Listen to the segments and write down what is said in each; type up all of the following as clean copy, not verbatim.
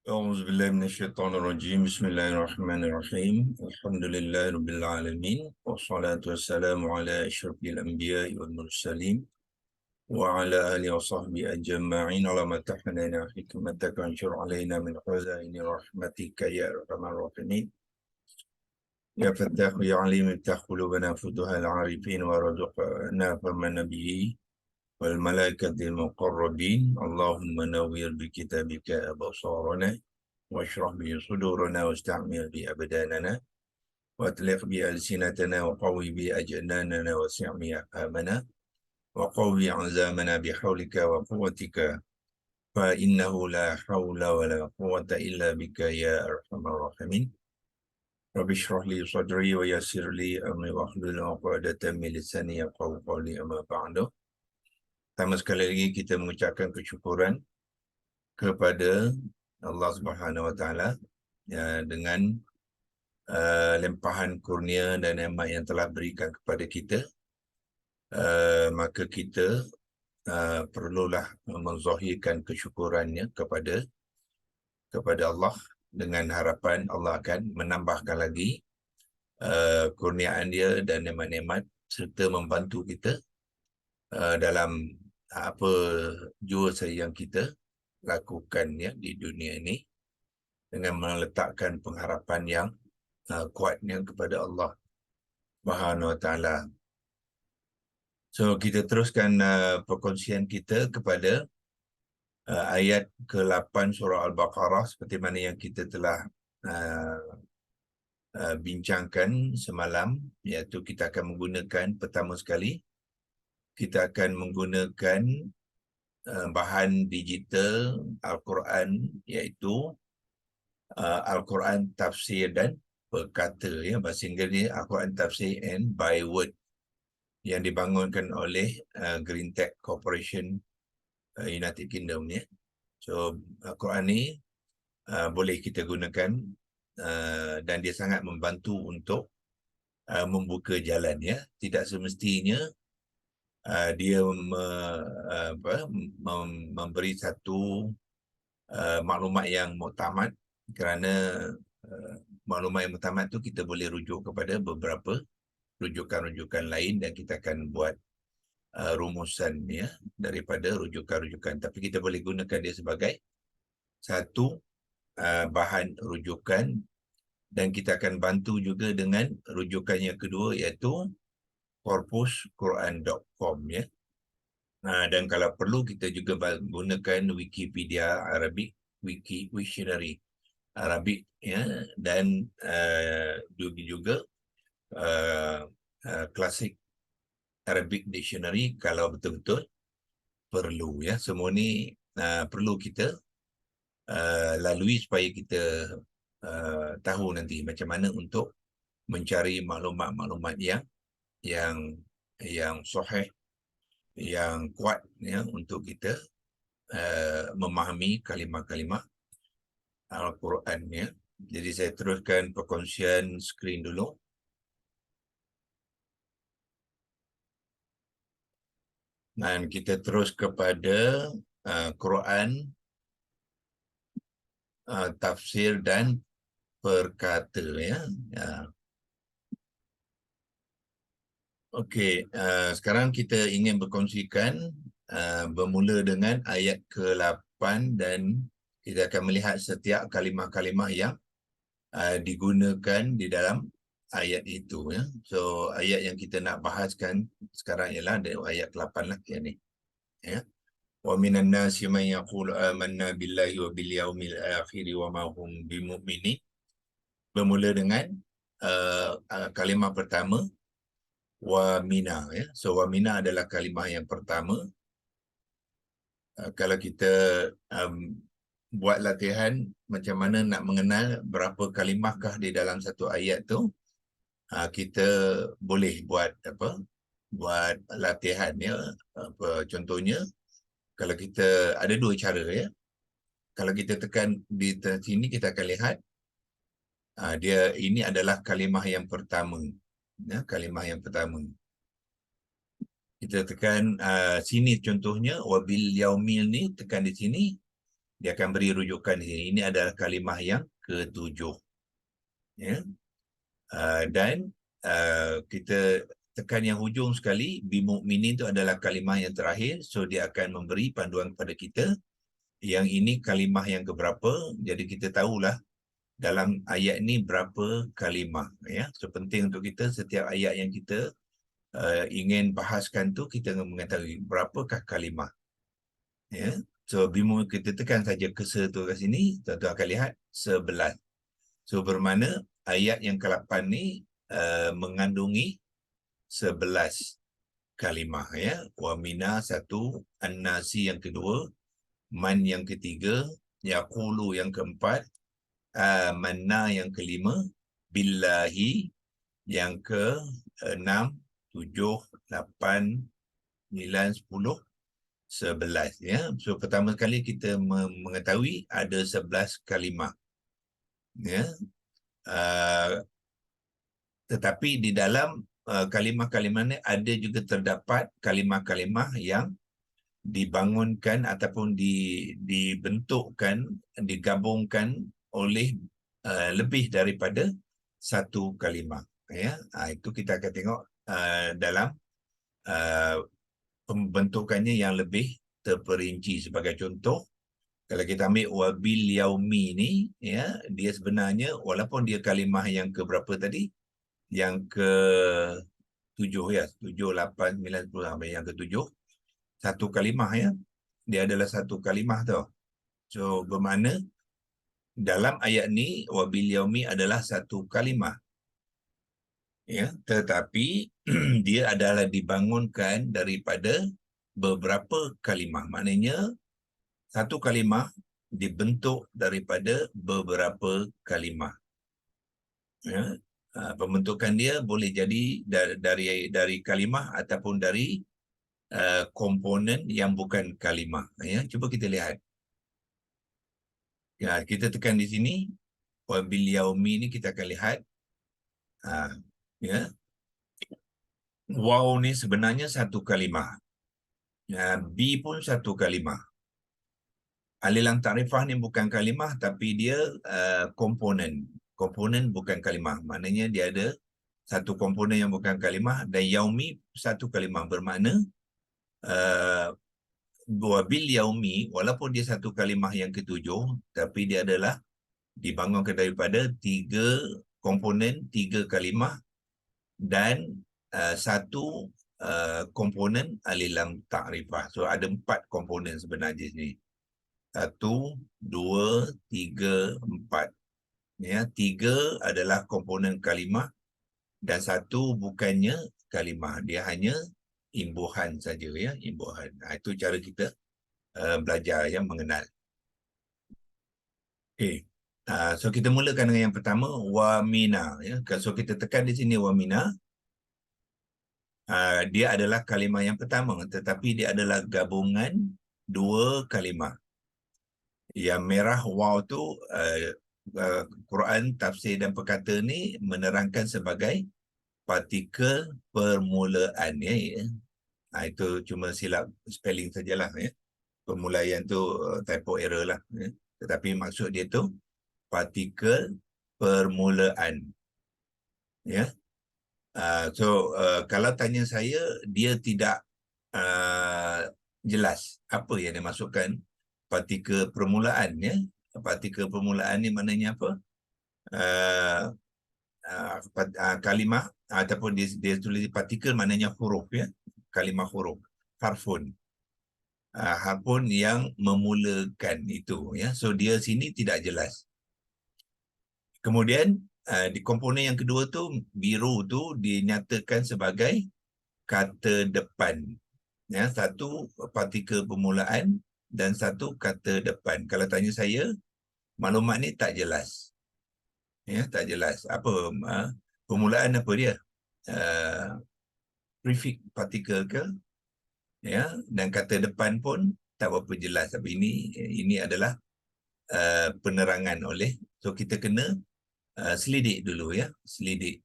أعوذ بالله من الشيطان الرجيم بسم الله الرحمن الرحيم الحمد لله رب العالمين والصلاة والسلام على أشرف الأنبياء والمرسلين وعلى آله وصحبه أجمعين على ما تحننا حكمتك وانشر علينا من خزائن رحمتك يا أرحم الراحمين يا فتاح يا عليم افتح قلوبنا فتوح العارفين وارزقنا فهم به والملائكة المقربين اللهم نوّر بكتابك أبصارنا واشرح به صدورنا واستعمل به أبداننا وأطلق به ألسنتنا وقوي به أجناننا وسع به أفهامنا وقوي عزامنا بحولك وقوتك فإنه لا حول ولا قوة إلا بك يا أرحم الراحمين رب اشرح لي صدري ويسر لي أمري واحلل عقدة من لساني يفقهوا قولي أما بعد. Pertama sekali lagi kita mengucapkan kesyukuran kepada Allah Subhanahu Wa Taala dengan limpahan kurnia dan nikmat yang telah berikan kepada kita. Maka kita perlulah menzahirkan kesyukurannya kepada Allah dengan harapan Allah akan menambahkan lagi kurniaan dia dan nikmat-nikmat serta membantu kita dalam apa jua yang kita lakukan di dunia ini dengan meletakkan pengharapan yang kuatnya kepada Allah Subhanahu Wa Taala. So kita teruskan perkongsian kita kepada ayat ke-8 surah Al-Baqarah seperti mana yang kita telah bincangkan semalam, iaitu kita akan menggunakan pertama sekali kita akan menggunakan bahan digital Al-Quran, iaitu Al-Quran tafsir dan perkata, bahasa Inggeris Al-Quran tafsir and by word yang dibangunkan oleh Green Tech Corporation United Kingdom So Al-Quran ni boleh kita gunakan dan dia sangat membantu untuk membuka jalan Tidak semestinya dia memberi satu maklumat yang muktamad, kerana maklumat yang muktamad tu kita boleh rujuk kepada beberapa rujukan-rujukan lain dan kita akan buat rumusan daripada rujukan-rujukan, tapi kita boleh gunakan dia sebagai satu bahan rujukan dan kita akan bantu juga dengan rujukan yang kedua, iaitu corpusquran.com dan kalau perlu kita juga gunakan Wikipedia Arabic, Wiktionary Arabic dan juga Classic Arabic Dictionary kalau betul-betul perlu semua ni perlu kita lalui supaya kita tahu nanti macam mana untuk mencari maklumat-maklumat yang sahih, yang kuat untuk kita memahami kalimah-kalimah Al-Quran Jadi saya teruskan perkongsian skrin dulu. Dan kita terus kepada Quran tafsir dan perkata Okey, sekarang kita ingin berkongsikan bermula dengan ayat ke-8 dan kita akan melihat setiap kalimah-kalimah yang digunakan di dalam ayat itu So ayat yang kita nak bahaskan sekarang ialah dari ayat ke-8 lah ni. Wa minan nasi man yaqulu amanna billahi wa bil yaumil akhir wa ma hum bimu'minin. Bermula dengan kalimah pertama wa mina So wa mina adalah kalimah yang pertama. Kalau kita buat latihan macam mana nak mengenal berapa kalimahkah di dalam satu ayat tu, kita boleh buat latihan contohnya kalau kita ada dua cara Kalau kita tekan di sini kita akan lihat dia ini adalah kalimah yang pertama kalimah yang pertama. Kita tekan sini contohnya wabil yaumil ni, tekan di sini dia akan beri rujukan di sini. Ini adalah kalimah yang ketujuh. Ya. Dan kita tekan yang hujung sekali, bimu'minin itu adalah kalimah yang terakhir, so dia akan memberi panduan kepada kita. Yang ini kalimah yang keberapa, jadi kita tahulah dalam ayat ni berapa kalimah. Ya. So penting untuk kita, setiap ayat yang kita ingin bahaskan tu, kita mengetahui berapakah kalimah. Ya. So kita tekan saja cursor tu kat sini, tuan-tuan akan lihat 11. So bermakna ayat yang ke-8 ni mengandungi 11 kalimah, ya. Wa mina satu, an-nasi yang kedua, man yang ketiga, yaqulu yang keempat, amanna yang kelima, billahi yang ke-6, 7, 8, 9, 10, 11, ya. So pertama kali kita mengetahui ada 11 kalimah, ya. Tetapi di dalam kalimah-kalimah ni ada juga terdapat kalimah-kalimah yang dibangunkan ataupun dibentukkan, digabungkan oleh lebih daripada satu kalimah, ya. Itu kita akan tengok dalam pembentukannya yang lebih terperinci. Sebagai contoh, kalau kita ambil wabil yaumi ni, ya, dia sebenarnya walaupun dia kalimah yang ke berapa tadi, yang ke-7, ya, 7, 8, 9, 10 sampai yang ke-7, satu kalimah, ya. Dia adalah satu kalimah tu. So bermakna dalam ayat ni wabil yaumi adalah satu kalimah, ya, tetapi dia adalah dibangunkan daripada beberapa kalimah. Maknanya satu kalimah dibentuk daripada beberapa kalimah, ya. Pembentukan dia boleh jadi dari kalimah ataupun dari komponen yang bukan kalimah, ya. Cuba kita lihat. Ya, kita tekan di sini wabil yaumi ni kita akan lihat, ya, waw ni sebenarnya satu kalimah, ya, bi pun satu kalimah. Alilang ta'rifah ni bukan kalimah tapi dia komponen bukan kalimah. Maknanya dia ada satu komponen yang bukan kalimah, dan yaumi satu kalimah. Bermakna wabil yaumi walaupun dia satu kalimah yang ketujuh, tapi dia adalah dibangunkan daripada tiga komponen, tiga kalimah, dan satu komponen alilang ta'rifah. So ada 4 komponen sebenarnya di sini. 1, 2, 3, 4. Ya, 3 adalah komponen kalimah dan 1 bukannya kalimah. Dia hanya imbuhan saja, ya, imbuhan. Itu cara kita belajar, ya, mengenal. Okey. So kita mulakan dengan yang pertama, wa mina, ya. So kita tekan di sini wa mina. Dia adalah kalimah yang pertama, tetapi dia adalah gabungan 2 kalimah. Yang merah waw tu Quran, tafsir dan perkata ni menerangkan sebagai partikel permulaan, ya. Itu cuma silap spelling sajalah, ya. Permulaian tu typo error lah, ya. Tetapi maksud dia tu partikel permulaan, ya. So kalau tanya saya, dia tidak jelas apa yang dimasukkan partikel permulaan, ya. Partikel permulaan ni maknanya apa? Kalimah ataupun dia tulis partikel maknanya huruf, ya. Kalimah huruf, harfun. Harfun yang memulakan itu, ya. So dia sini tidak jelas. Kemudian di komponen yang kedua tu, biru tu dinyatakan sebagai kata depan, ya. Satu partikel permulaan dan satu kata depan. Kalau tanya saya, maklumat ni tak jelas, ya, tak jelas. Apa permulaan apa dia? Prefix partikel ke, ya, dan kata depan pun tak berapa jelas. Tapi ini adalah penerangan oleh, so kita kena selidik dulu, ya, selidik.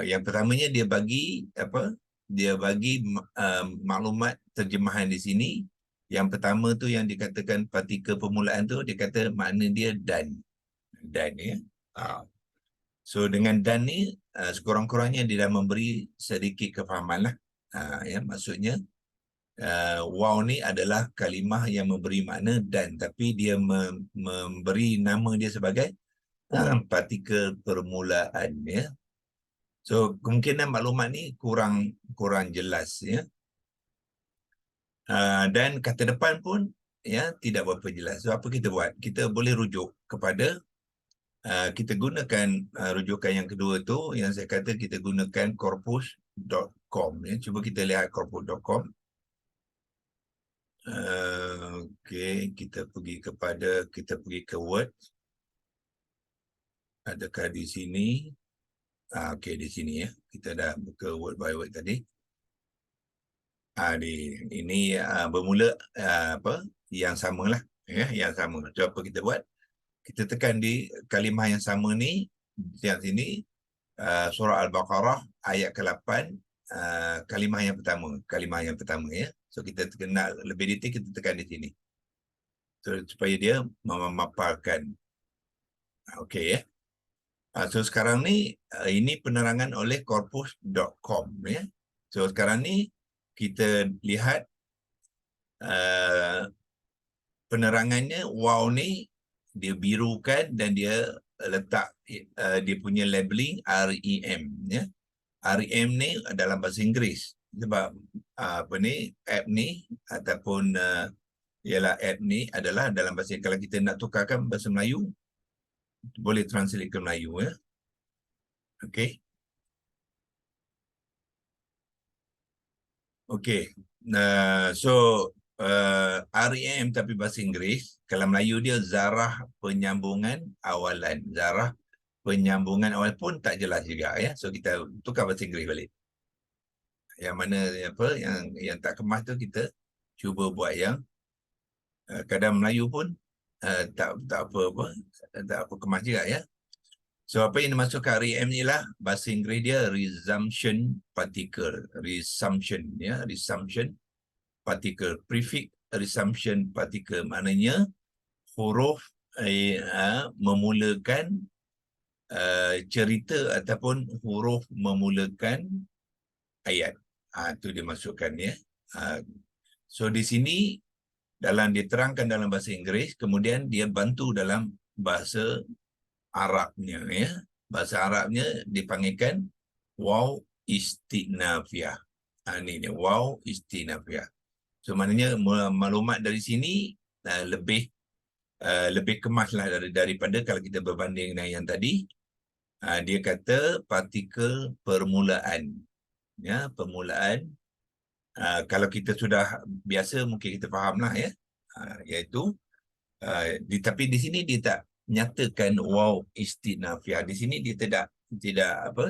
Yang pertamanya dia bagi apa? Dia bagi maklumat terjemahan di sini Yang pertama tu yang dikatakan partikel permulaan tu, dia kata makna dia dan. Dan ya. So dengan dan ni, sekurang-kurangnya dia dah memberi sedikit kefahaman lah. Ya, maksudnya wow ni adalah kalimah yang memberi makna dan, tapi dia memberi nama dia sebagai partikel permulaan ya. So kemungkinan maklumat ni kurang jelas ya. Dan kata depan pun ya tidak berapa jelas. So apa kita buat? Kita boleh rujuk kepada kita gunakan rujukan yang kedua tu, yang saya kata kita gunakan corpus.com ya. Cuba kita lihat corpus.com. Okey, kita pergi ke Word. Adakah di sini? Okey, di sini ya. Kita dah buka Word by Word tadi. Ini bermula apa? Yang samalah ya, yang sama. So apa kita buat? Kita tekan di kalimah yang sama ni, yang sini surah Al-Baqarah ayat ke-8, kalimah yang pertama ya. So kita kenal lebih detail, kita tekan di sini. So supaya dia memaparkan. Okey ya. So sekarang ni ini penerangan oleh corpus.com ya. So sekarang ni kita lihat penerangannya. Wow ni dia birukan dan dia letak dia punya labeling REM ya. REM ni dalam bahasa Inggeris, sebab apa ni, app ni ataupun ialah app ni adalah dalam bahasa, kalau kita nak tukarkan bahasa Melayu boleh translate ke Melayu ya. Okey. Okey. So REM tapi bahasa Inggeris, kalau Melayu dia zarah penyambungan awalan. Zarah penyambungan awal pun tak jelas juga ya. So kita tukar bahasa Inggeris balik. Yang mana apa yang tak kemas tu kita cuba buat yang kadang Melayu pun tak apa kemas juga ya. So apa yang dimasukkan REM ni lah bahasa Inggeris dia resumption particle. Resumption ya, resumption particle. Prefix resumption particle maknanya huruf memulakan cerita ataupun huruf memulakan ayat. Itu dia masukkan ya. So di sini dalam diterangkan dalam bahasa Inggeris, kemudian dia bantu dalam bahasa Arabnya ya. Bahasa Arabnya dipanggilkan waw istinafiyah. Ini dia waw istinafiyah. So maknanya maklumat dari sini lebih kemaslah daripada kalau kita berbanding dengan yang tadi. Dia kata partikel permulaan. Ya, permulaan. Kalau kita sudah biasa mungkin kita fahamlah ya. Iaitu tapi di sini dia tak nyatakan waw istinafiyah. Di sini dia tidak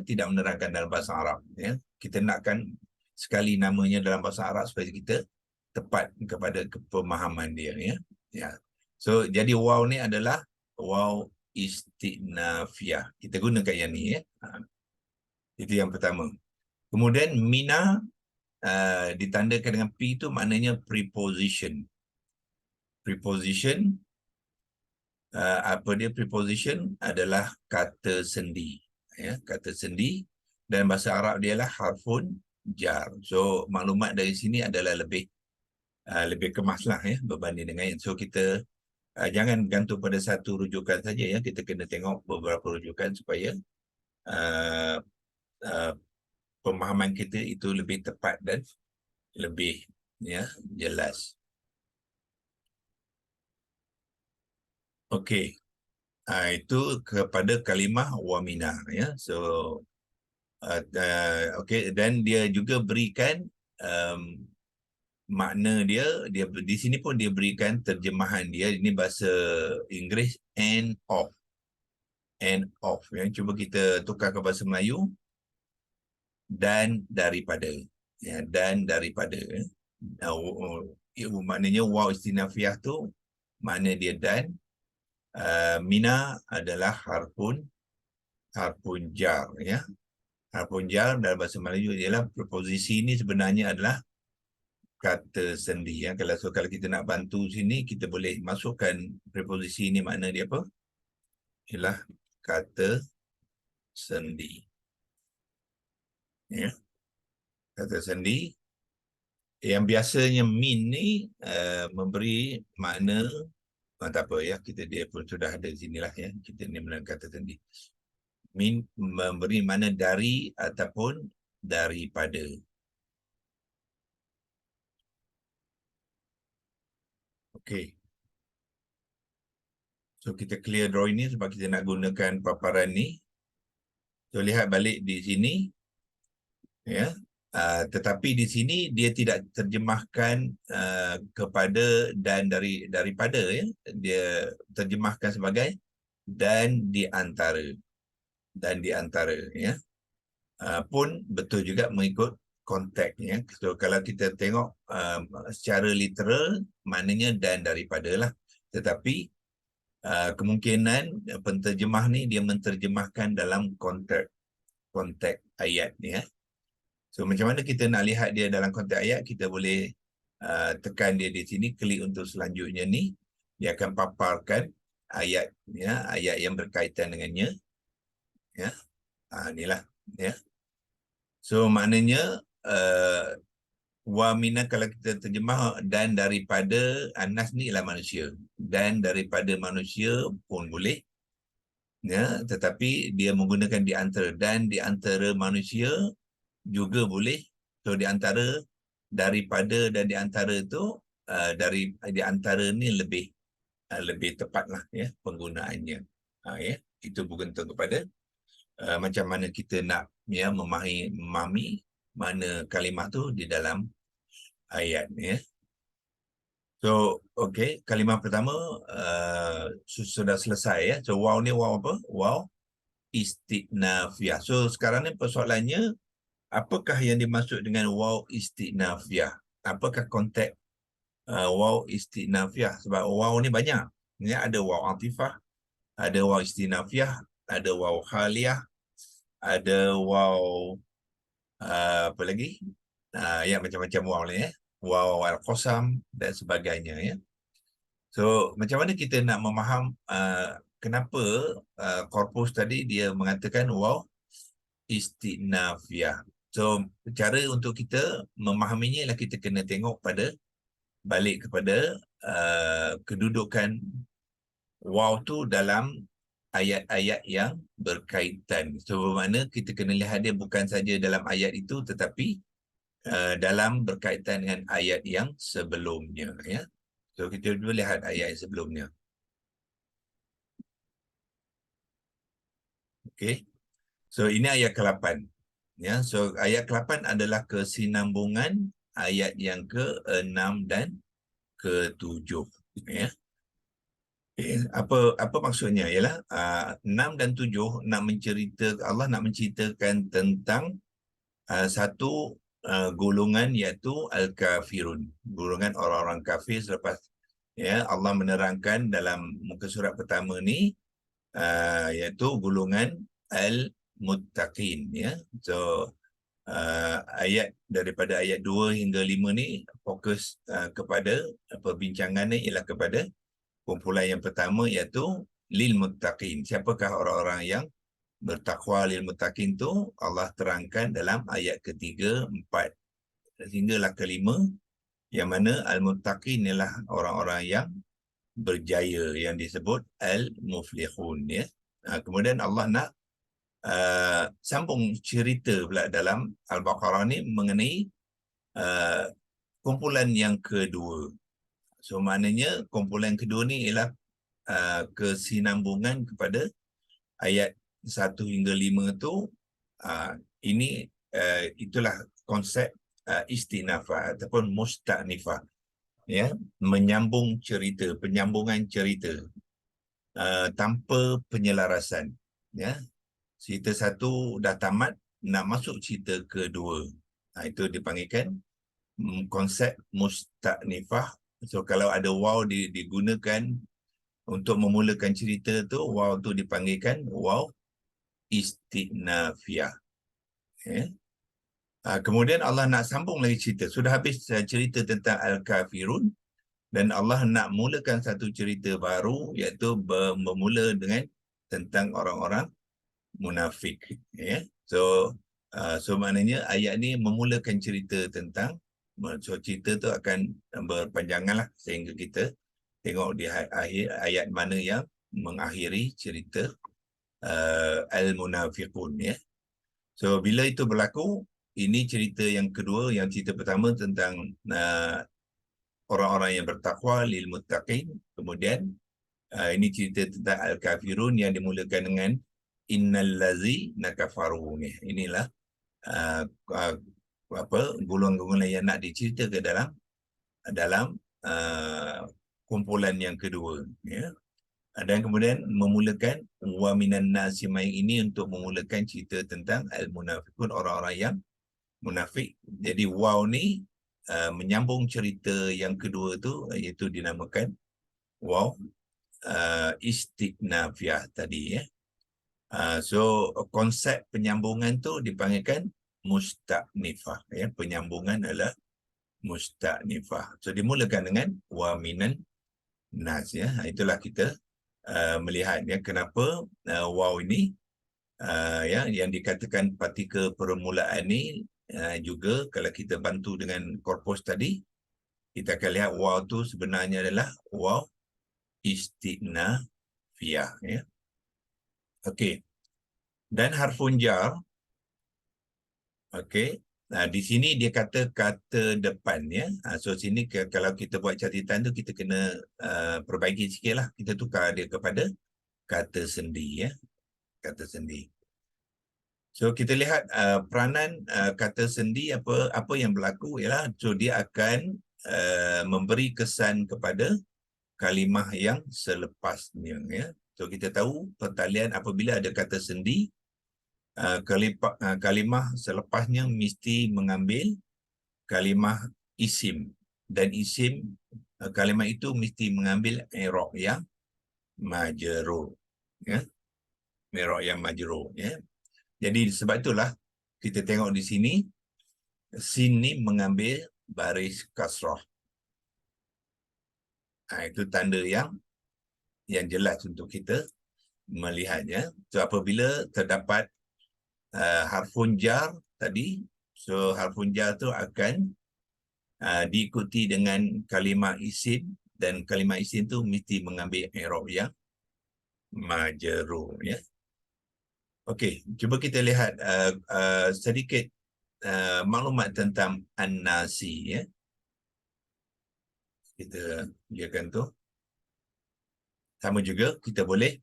menerangkan dalam bahasa Arab ya. Kita nakkan sekali namanya dalam bahasa Arab supaya kita tepat kepada pemahaman dia ya. Ya. So jadi waw ni adalah waw istinafiyah. Kita gunakan yang ni ya. Itu yang pertama. Kemudian mina ditandakan dengan P itu maknanya preposition. Preposition, apa dia preposition? Adalah kata sendi. Ya, kata sendi. Dan bahasa Arab dia lah harfun jar. So maklumat dari sini adalah lebih kemaslah ya berbanding dengan yang. So kita jangan gantung pada satu rujukan saja ya. Kita kena tengok beberapa rujukan supaya pemahaman kita itu lebih tepat dan lebih ya jelas. Okey. Itu kepada kalimah wamina ya. So okey, dan dia juga berikan makna dia di sini pun dia berikan terjemahan dia. Ini bahasa Inggeris and of. And of ya. Cuba kita tukar ke bahasa Melayu. Dan daripada ya, dan daripada maknanya waw istinafiyah tu makna dia dan. Mina adalah harfun jar ya. Harfun jar dalam bahasa Melayu ialah preposisi ini sebenarnya adalah kata sendi. Ya. Kalau kita nak bantu sini, kita boleh masukkan preposisi ini, makna dia apa? Ialah kata sendi. Ya. Kata sendi. Yang biasanya min ni memberi makna, tak apa ya, dia pun sudah ada di sinilah ya. Kita ni menerangkan kata sendi. Min memberi makna dari ataupun daripada. Okey. So kita clear drawing ni sebab kita nak gunakan paparan ni. So lihat balik di sini. Ya. Tetapi di sini dia tidak terjemahkan kepada dan daripada ya. Dia terjemahkan sebagai dan di antara. Dan di antara ya. Pun betul juga mengikut konteksnya. So kalau kita tengok secara literal maknanya dan daripada lah. Tetapi kemungkinan penterjemah ni dia menterjemahkan dalam konteks ayat ni ya. So macam mana kita nak lihat dia dalam konteks ayat, kita boleh tekan dia di sini, klik untuk selanjutnya ni, dia akan paparkan ayat ya, ayat yang berkaitan dengannya ya. Inilah ya. So maknanya wa mina kalau kita terjemah dan daripada Anas ni ialah manusia, dan daripada manusia pun boleh ya, tetapi dia menggunakan di antara, dan di antara manusia juga boleh. So di antara, daripada dan di antara itu dari di antara ni lebih tepatlah ya penggunaannya. Ya, itu bergantung kepada macam mana kita nak ya memahami mana kalimah tu di dalam ayat ya. So okey, kalimah pertama sudah selesai ya. So waw ni waw apa? Waw istinafiyah. So sekarang ni persoalannya, apakah yang dimaksud dengan waw istinafiyah? Apakah konteks waw istinafiyah? Sebab waw ni banyak. Ni ada waw atifah, ada waw istinafiyah, ada waw haliyah, ada waw apa lagi? Ya macam-macam waw ni ya. Waw al-qasam dan sebagainya ya. So macam mana kita nak memaham kenapa korpus tadi dia mengatakan waw istinafiyah. So cara untuk kita memahaminya ialah kita kena tengok balik kepada kedudukan waw tu dalam ayat-ayat yang berkaitan. So bermakna kita kena lihat dia bukan saja dalam ayat itu, tetapi dalam berkaitan dengan ayat yang sebelumnya ya. So kita dulu lihat ayat yang sebelumnya. Okey. So ini ayat ke-8. Ya, so ayat ke-8 adalah kesinambungan ayat yang ke-6 dan ke-7 ya. Apa maksudnya ialah 6 dan 7 nak Allah nak menceritakan tentang satu golongan, iaitu al-kafirun, golongan orang-orang kafir. Selepas ya Allah menerangkan dalam muka surat pertama ni iaitu golongan al-muttaqin ya. So ayat daripada ayat 2 hingga 5 ni fokus kepada perbincangan ni ialah kepada kumpulan yang pertama, iaitu lil muttaqin. Siapakah orang-orang yang bertakwa? Lil muttaqin tu Allah terangkan dalam ayat ketiga, 4 hinggalah ke-5, yang mana al-muttaqin ialah orang-orang yang berjaya, yang disebut al-muflihun ya. Kemudian Allah nak sambung cerita pula dalam Al-Baqarah ni mengenai kumpulan yang kedua. So maknanya kumpulan kedua ni ialah kesinambungan kepada ayat 1 hingga 5 tu. Ini itulah konsep istinafah ataupun musta'nifah ya, menyambung cerita, penyambungan cerita tanpa penyelarasan ya. Cerita satu dah tamat, nak masuk cerita kedua. Itu dipanggilkan konsep musta'nifah. So kalau ada waw digunakan untuk memulakan cerita tu, waw tu dipanggilkan waw istinafiyah. Kemudian Allah nak sambung lagi cerita. Sudah habis cerita tentang Al-Kafirun, dan Allah nak mulakan satu cerita baru, iaitu bermula dengan tentang orang-orang munafik. Ya. So maknanya ayat ni memulakan cerita tentang, so cerita tu akan berpanjangan lah sehingga kita tengok di akhir ayat mana yang mengakhiri cerita Al-Munafiqun. Ya. So bila itu berlaku, ini cerita yang kedua. Yang cerita pertama tentang orang-orang yang bertakwa, lil muttaqin. Kemudian ini cerita tentang Al-Kafirun yang dimulakan dengan innal ladzina kafaru ni. Inilah uh, uh, apa golongan-golongan yang nak diceritakan dalam kumpulan yang kedua, ya. Dan kemudian memulakan wa minan nasi mai ini untuk memulakan cerita tentang al-munafiqun, orang-orang yang munafik. Jadi waw ni menyambung cerita yang kedua tu, iaitu dinamakan waw istighnafiyah tadi, ya. So konsep penyambungan tu dipanggilkan musta'nifah, ya. Penyambungan adalah musta'nifah. So dimulakan dengan wa minan nas, ya. Itulah kita melihat, ya, kenapa waw ini ya yang dikatakan partikel permulaan ni juga kalau kita bantu dengan korpus tadi, kita akan lihat waw tu sebenarnya adalah waw istighnafiyah, ya. Okey. Dan harfun jar, okey. Di sini dia kata kata depan, ya. So sini kalau kita buat catatan tu kita kena perbaiki sikitlah. Kita tukar dia kepada kata sendi, ya. Kata sendi. So kita lihat peranan kata sendi apa yang berlaku ialah, so dia akan memberi kesan kepada kalimah yang selepasnya, ya. So kita tahu pertalian apabila ada kata sendi, kalimah selepasnya mesti mengambil kalimah isim, dan isim kalimah itu mesti mengambil i'rab yang majrur, ya. I'rab yang majrur, ya. Jadi sebab itulah kita tengok di sini sin ni mengambil baris kasrah. Itu tanda yang jelas untuk kita melihatnya. So apabila terdapat harfun jar tadi, so harfun jar tu akan diikuti dengan kalimah isim, dan kalimah isim tu mesti mengambil i'rab yang majrur, ya. Okey, cuba kita lihat sedikit maklumat tentang an-nasi, ya. Kita biarkan tu. Sama juga kita boleh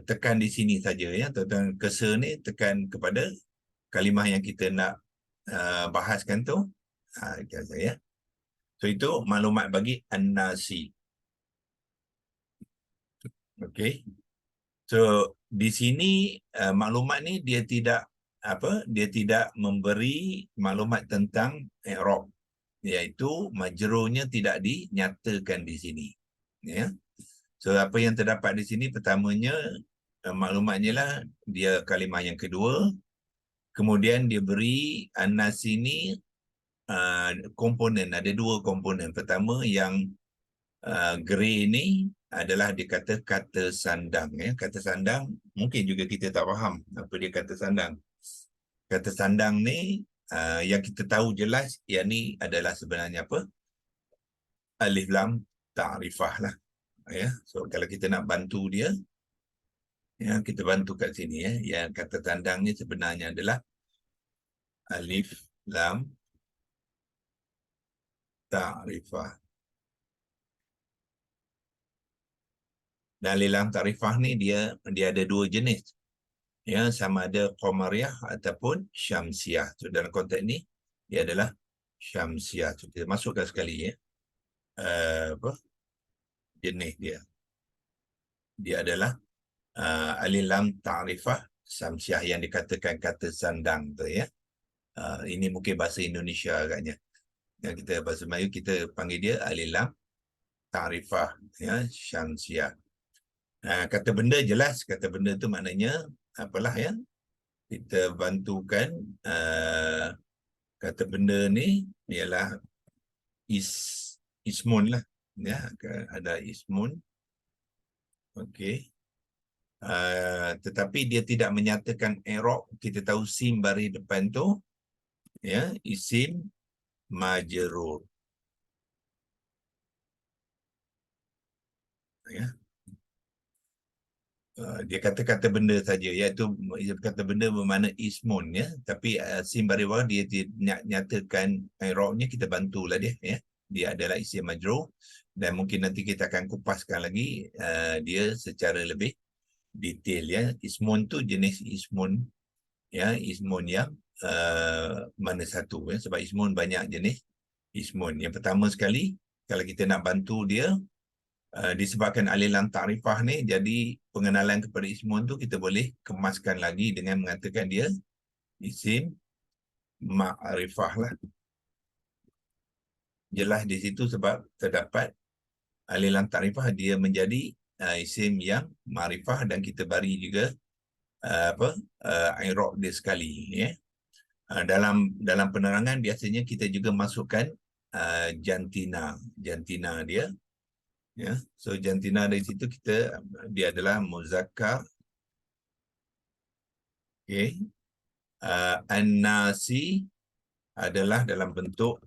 tekan di sini saja, ya. Tentang cursor ni tekan kepada kalimah yang kita nak bahaskan tu. Ya. So itu maklumat bagi an-nasi. Okey. So di sini maklumat ni dia tidak memberi maklumat tentang i'rab, iaitu majrurnya tidak dinyatakan di sini, ya. So apa yang terdapat di sini pertamanya maklumatnya lah dia kalimah yang kedua, kemudian dia beri an-nas ini komponen, ada dua komponen. Pertama yang grey ni adalah dia kata kata sandang, ya. Kata sandang mungkin juga kita tak faham apa dia kata sandang. Kata sandang ni yang kita tahu jelas yang ni adalah sebenarnya apa? Alif lam ta'rifah lah, ya. So kalau kita nak bantu dia, ya, kita bantu kat sini, ya. Yang kata sandang ni sebenarnya adalah alif lam ta'rifah. Dan alif lam ta'rifah ni dia ada dua jenis, ya, sama ada qamariyah ataupun syamsiah. So dalam konteks ni dia adalah syamsiah. So kita masukkan sekali, ya, jenis dia. Dia adalah alif lam ta'rifah syamsiah yang dikatakan kata sandang tu, ya. Ini mungkin bahasa Indonesia agaknya. Yang kita bahasa Melayu kita panggil dia alif lam ta'rifah, ya, syamsiah. Kata benda jelas, kata benda tu maknanya apalah, ya. kita bantukan kata benda ni ialah is ismun lah, ya, ada ismun. Okey. Tetapi dia tidak menyatakan i'rab. Kita tahu sim baris depan tu, ya, isim majrur, ya. Dia kata-kata benda saja, iaitu kata benda bermakna ismun, ya, tapi sim baris bawah dia tidak nyatakan i'rabnya, kita bantulah dia, ya. Dia adalah isim majrur, dan mungkin nanti kita akan kupaskan lagi dia secara lebih detail, ya. Ismun tu jenis ismun, ya, ismun yang mana satu, ya, sebab ismun banyak jenis ismun. Yang pertama sekali, kalau kita nak bantu dia, disebabkan alilan ta'rifah ni, jadi pengenalan kepada ismun tu kita boleh kemaskan lagi dengan mengatakan dia isim ma'rifah lah. Jelas di situ sebab terdapat alilan ta'rifah, dia menjadi isim yang ma'rifah, dan kita beri juga i'rab dia sekali, ya. Dalam penerangan biasanya kita juga masukkan jantina dia, ya. So jantina dari situ dia adalah muzakkar, okey. An-nasi adalah dalam bentuk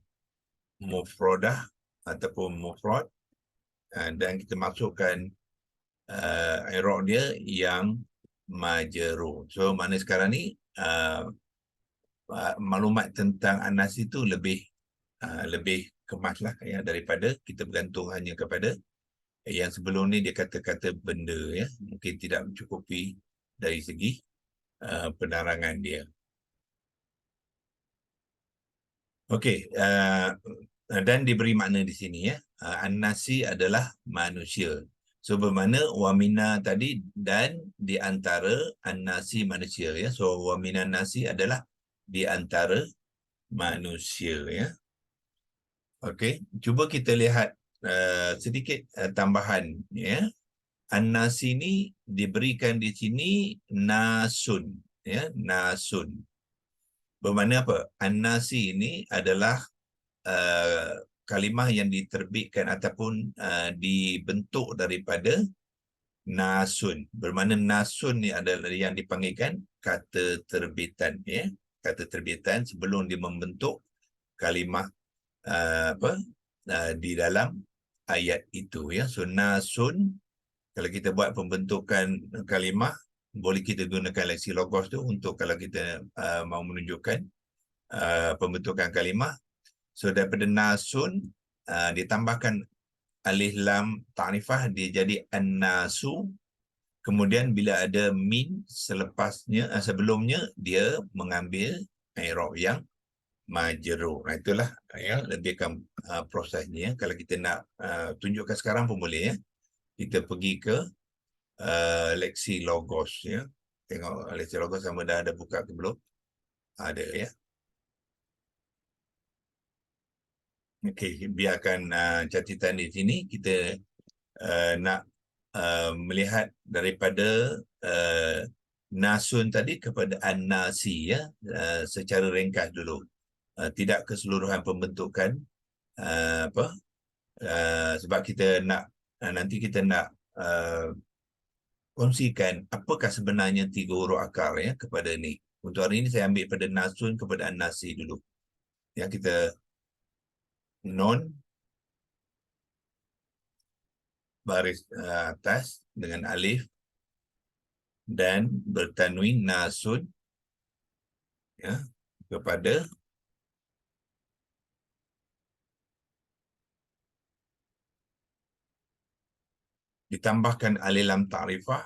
mufradah ataupun mufrad, dan kita masukkan i'rab dia yang majrur. So mana sekarang ni maklumat tentang an-nasi itu lebih kemas lah, ya, daripada kita bergantung hanya kepada yang sebelum ni dia kata-kata benda, ya. Mungkin tidak mencukupi dari segi penerangan dia. Okey, dan diberi makna di sini, ya. An-nasi adalah manusia. So bermakna wamina tadi, dan di antara an-nasi manusia, ya. So waminan nasi adalah di antara manusia, ya. Okey, cuba kita lihat sedikit tambahan, ya. An-nasi ni diberikan di sini nasun, ya, nasun. Bermakna apa? An-nasi ini adalah kalimah yang diterbitkan ataupun dibentuk daripada nasun. Bermakna nasun ni adalah yang dipanggilkan kata terbitan, ya. Kata terbitan sebelum dia membentuk kalimah di dalam ayat itu, ya. So nasun, kalau kita buat pembentukan kalimah, boleh kita gunakan leksi logos tu untuk kalau kita mahu menunjukkan pembentukan kalimah. So daripada nasun ditambahkan alif lam ta'rifah, dia jadi an-nasu. Kemudian bila ada min selepasnya, sebelumnya, dia mengambil i'rab yang majrur. Itulah, ya, lebihkan prosesnya. Kalau kita nak tunjukkan sekarang pun boleh, ya. Kita pergi ke leksi logos, ya. Tengok leksi logos sama dah ada buka ke belum? Ada, ya. Okey, biarkan catatan di sini. Kita nak melihat daripada nasun tadi kepada an-nasi, ya, secara ringkas dulu. Tidak keseluruhan pembentukan, sebab kita nak nanti kita nak kongsikan apakah sebenarnya 3 huruf akar, ya, kepada ni. Untuk hari ini saya ambil pada nasun kepada an-nasi dulu. Ya, kita non baris atas dengan alif dan bertanwin nasun, ya, kepada ditambahkan alif lam ta'rifah.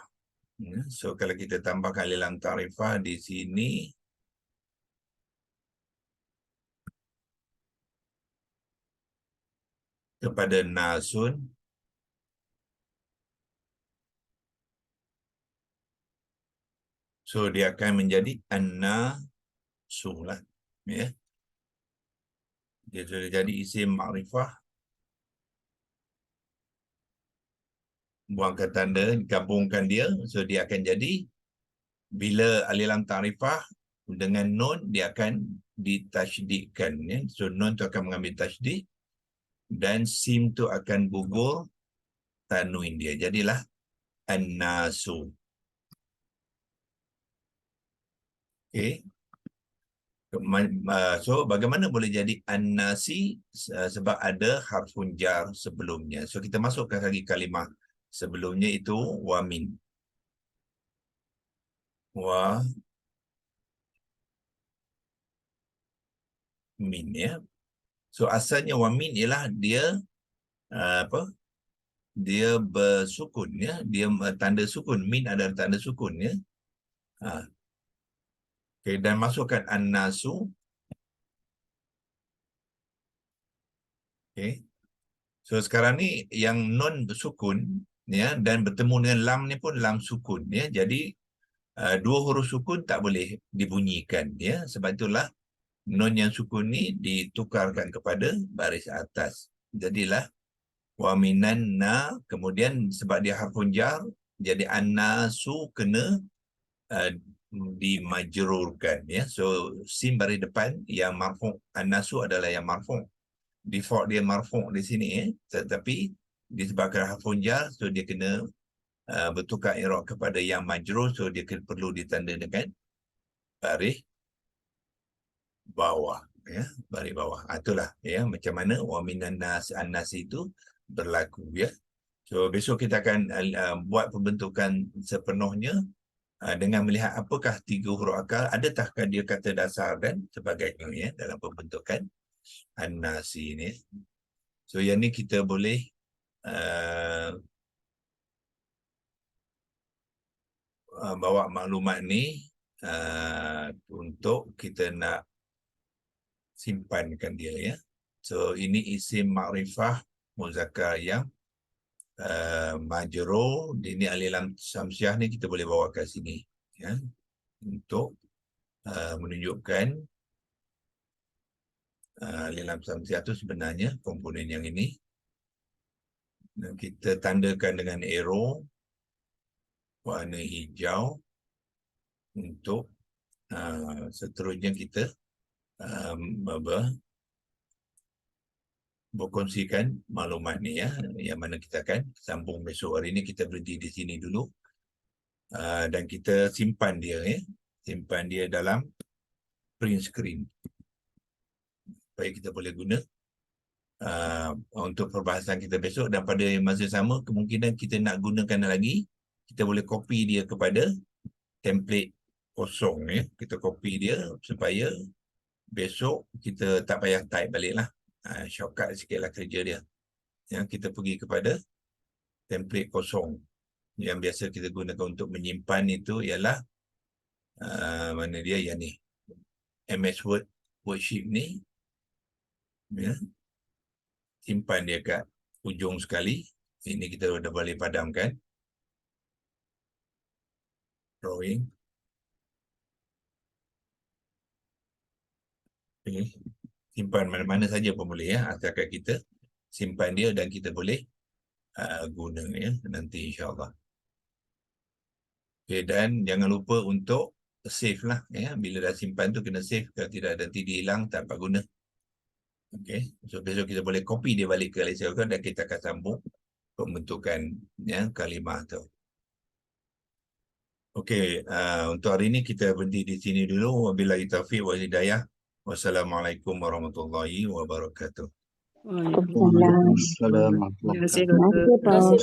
So kalau kita tambahkan alif lam ta'rifah di sini, kepada nasun, so dia akan menjadi an-nasu lah, ya. Dia sudah jadi isim ma'rifah, buangkan tanda, gabungkan dia, so dia akan jadi Bila alif lam ta'rifah dengan nun dia akan ditasydidkan, ya. So nun tu akan mengambil tasydid dan sim tu akan gugur tanwin dia. Jadilah an-nasu. Okey. So bagaimana boleh jadi an-nasi? Sebab ada harfun jar sebelumnya. So kita masukkan lagi kalimah sebelumnya itu wamin. Wa min, ya. So asalnya wamin ialah dia apa? Dia bersukun, ya. Dia tanda sukun. Min adalah tanda sukun, ya. Okay, dan masukkan an-nasu. Okay. So sekarang ni yang non bersukun, ya, dan bertemu dengan lam ni pun lam sukun, ya. Jadi dua huruf sukun tak boleh dibunyikan, ya. Sebab itulah non yang sukun ni ditukarkan kepada baris atas. Jadilah wa minan na, kemudian sebab dia harfun jar, jadi an-nasu kena dimajrurkan, ya. So sim baris depan yang marfu', an-nasu adalah yang marfu'. Default dia marfu' di sini, ya. Tetapi disebabkan harfun jar, so dia kena bertukar i'rab kepada yang majrur, so dia perlu ditanda dengan baris bawah, ya, baris bawah. Itulah, ya, macam mana wa minan nas an-nas itu berlaku, ya. So besok kita akan buat pembentukan sepenuhnya dengan melihat apakah tiga huruf akal, adakah dia kata dasar dan sebagainya, ya, dalam pembentukan an-nas ini. So yang ni kita boleh bawa maklumat ni untuk kita nak simpankan dia, ya. So ini isim makrifah muzakkar yang majrur. Ini alif lam samsiah ni kita boleh bawa ke sini, ya, untuk menunjukkan alif lam samsiah tu sebenarnya komponen yang ini. Dan kita tandakan dengan arrow warna hijau untuk seterusnya kita berkongsikan maklumat ni, ya, yang mana kita akan sambung besok. Hari ini kita berhenti di sini dulu dan kita simpan dia, ya, simpan dia dalam print screen supaya kita boleh guna untuk perbahasan kita besok. Dan pada masa sama kemungkinan kita nak gunakan lagi, kita boleh copy dia kepada template kosong, ya. Kita copy dia supaya besok kita tak payah type balik lah. Shortcut sikitlah kerja dia. Yang kita pergi kepada template kosong. Yang biasa kita gunakan untuk menyimpan itu ialah mana dia yang ni, MS Word worksheet ni, ya. Simpan dia kat ujung sekali. Ini kita dah boleh padamkan drawing. Okay. Simpan mana-mana saja pun boleh, ya, asalkan kita simpan dia dan kita boleh guna, ya, nanti insyaAllah. Okay, dan jangan lupa untuk save lah, ya. Bila dah simpan tu kena save, kalau tidak nanti dia hilang tak dapat guna. Okay, so besok kita boleh copy dia balik ke Alexia dan kita akan sambung pembentukan, ya, kalimah tu. Okay, untuk hari ini kita berhenti di sini dulu. Wabillahi taufiq wal hidayah. Wassalamualaikum warahmatullahi wabarakatuh. Waalaikumsalam. Waalaikumsalam warahmatullahi wabarakatuh. Terima kasih, Doktor.